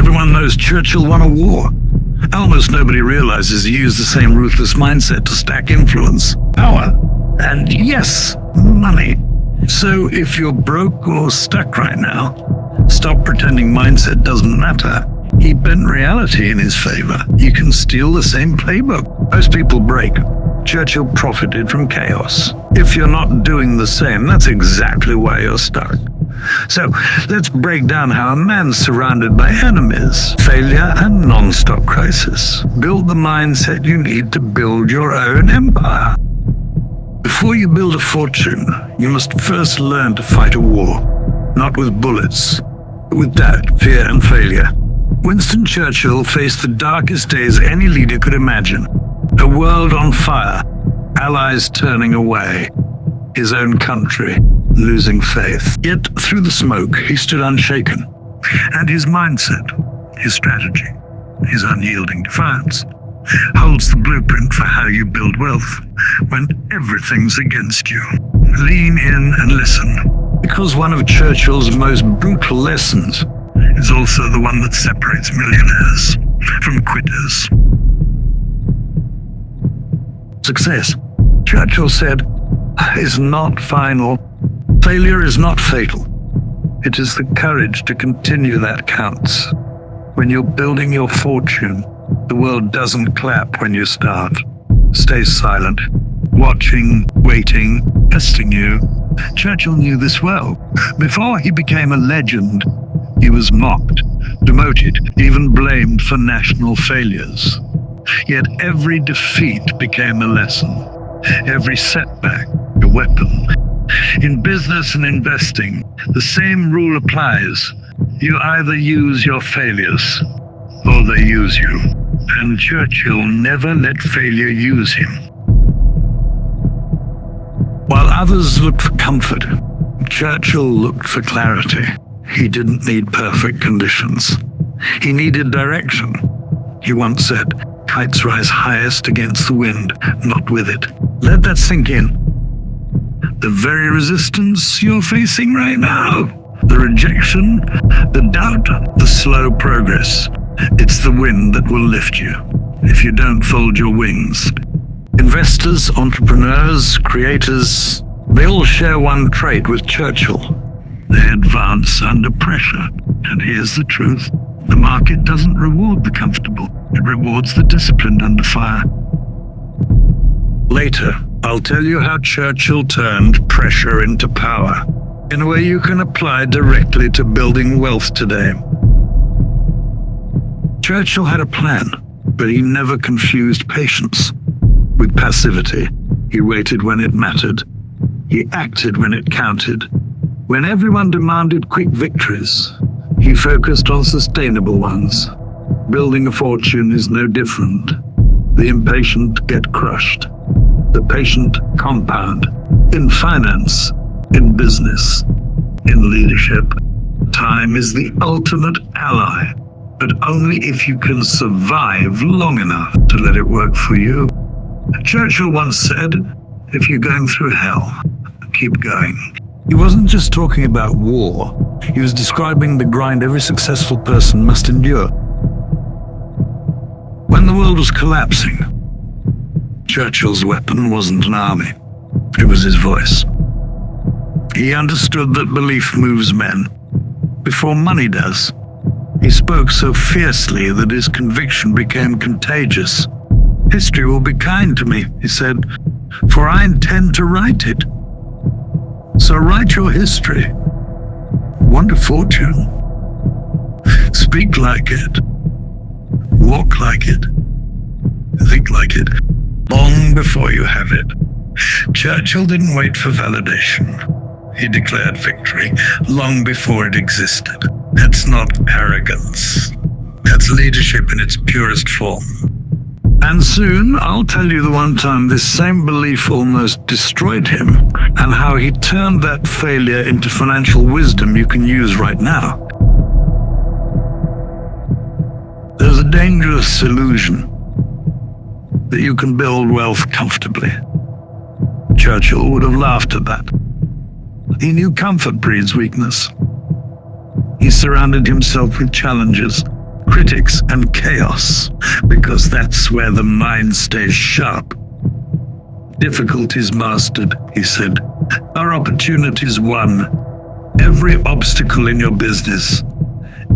Everyone knows Churchill won a war. Almost nobody realizes he used the same ruthless mindset to stack influence, power, and yes, money. So if you're broke or stuck right now, stop pretending mindset doesn't matter. He bent reality in his favor. You can steal the same playbook. Most people break. Churchill profited from chaos. If you're not doing the same, that's exactly why you're stuck. So let's break down how a man surrounded by enemies, failure, and non-stop crisis built the mindset you need to build your own empire. Before you build a fortune, you must first learn to fight a war, not with bullets, but with doubt, fear, and failure. Winston Churchill faced the darkest days any leader could imagine. A world on fire, allies turning away, his own country losing faith. Yet through the smoke, he stood unshaken. And his mindset, his strategy, his unyielding defiance, holds the blueprint for how you build wealth when everything's against you. Lean in and listen, because one of Churchill's most brutal lessons is also the one that separates millionaires from quitters. Success, Churchill said, is not final. Failure is not fatal. It is the courage to continue that counts. When you're building your fortune, the world doesn't clap when you start. Stay silent, watching, waiting, testing you. Churchill knew this well. Before he became a legend, he was mocked, demoted, even blamed for national failures. Yet every defeat became a lesson, every setback a weapon. In business and investing, the same rule applies. You either use your failures or they use you. And Churchill never let failure use him. While others looked for comfort, Churchill looked for clarity. He didn't need perfect conditions. He needed direction. He once said, "Kites rise highest against the wind, not with it." Let that sink in. The very resistance you're facing right now, the rejection, the doubt, the slow progress, it's the wind that will lift you if you don't fold your wings. Investors, entrepreneurs, creators, they all share one trait with Churchill. They advance under pressure. And here's the truth. The market doesn't reward the comfortable. It rewards the disciplined under fire. Later, I'll tell you how Churchill turned pressure into power in a way you can apply directly to building wealth today. Churchill had a plan, but he never confused patience with passivity. He waited when it mattered. He acted when it counted. When everyone demanded quick victories, he focused on sustainable ones. Building a fortune is no different. The impatient get crushed. The patient compound. In finance, in business, in leadership, time is the ultimate ally, but only if you can survive long enough to let it work for you. Churchill once said, "If you're going through hell, keep going." He wasn't just talking about war. He was describing the grind every successful person must endure. When the world was collapsing, Churchill's weapon wasn't an army. It was his voice. He understood that belief moves men before money does. He spoke so fiercely that his conviction became contagious. "History will be kind to me," he said, "for I intend to write it." So write your history. Want a fortune? Speak like it. Walk like it. Think like it. Long before you have it. Churchill didn't wait for validation. He declared victory long before it existed. That's not arrogance. That's leadership in its purest form. And soon, I'll tell you the one time this same belief almost destroyed him, and how he turned that failure into financial wisdom you can use right now. There's a dangerous illusion that you can build wealth comfortably. Churchill would have laughed at that. He knew comfort breeds weakness. He surrounded himself with challenges, critics, and chaos, because that's where the mind stays sharp. Difficulties mastered, he said. Our opportunities won. Every obstacle in your business,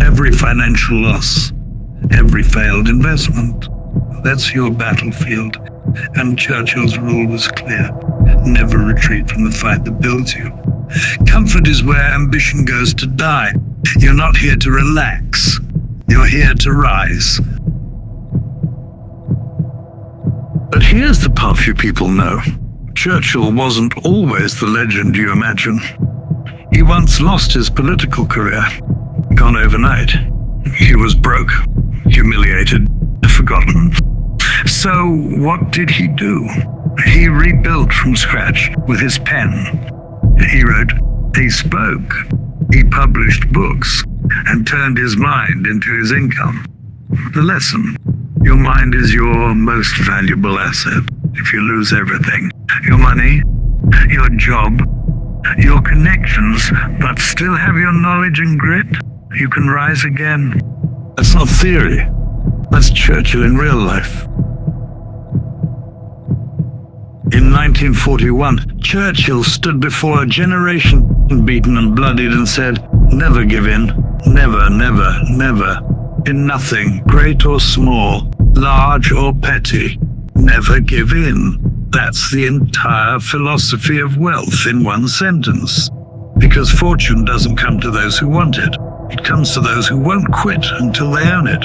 every financial loss, every failed investment. That's your battlefield. And Churchill's rule was clear. Never retreat from the fight that builds you. Comfort is where ambition goes to die. You're not here to relax. You're here to rise. But here's the part few people know. Churchill wasn't always the legend you imagine. He once lost his political career. Gone overnight. He was broke, humiliated, forgotten. So what did he do? He rebuilt from scratch with his pen. He wrote, he spoke, he published books, and turned his mind into his income. The lesson: your mind is your most valuable asset. If you lose everything, your money, your job, your connections, but still have your knowledge and grit, you can rise again. That's not theory. That's Churchill in real life. In 1941, Churchill stood before a generation beaten and bloodied and said, "Never give in. Never, never, never. In nothing, great or small, large or petty. Never give in." That's the entire philosophy of wealth in one sentence. Because fortune doesn't come to those who want it. It comes to those who won't quit until they own it.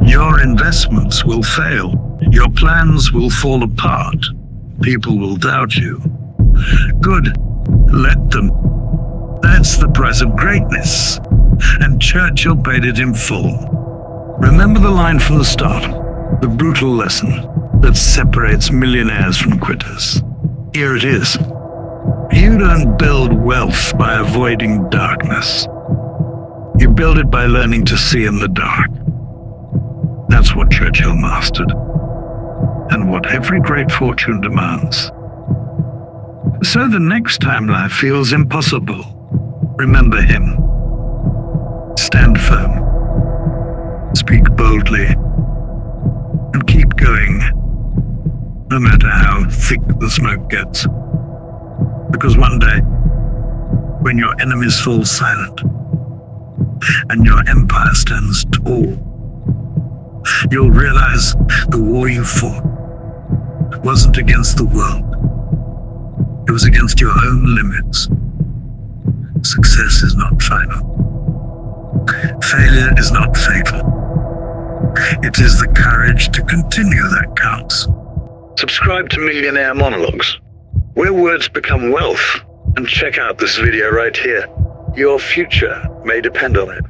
Your investments will fail. Your plans will fall apart. People will doubt you. Good. Let them. That's the price of greatness. And Churchill paid it in full. Remember the line from the start, the brutal lesson that separates millionaires from quitters. Here it is. You don't build wealth by avoiding darkness. You build it by learning to see in the dark. That's what Churchill mastered, and what every great fortune demands. So the next time life feels impossible, remember him. Stand firm, speak boldly, and keep going, no matter how thick the smoke gets. Because one day, when your enemies fall silent, and your empire stands tall, you'll realize the war you fought wasn't against the world. It was against your own limits. Success is not final. Failure is not fatal. It is the courage to continue that counts. Subscribe to Millionaire Monologues, where words become wealth, and check out this video right here. Your future may depend on it.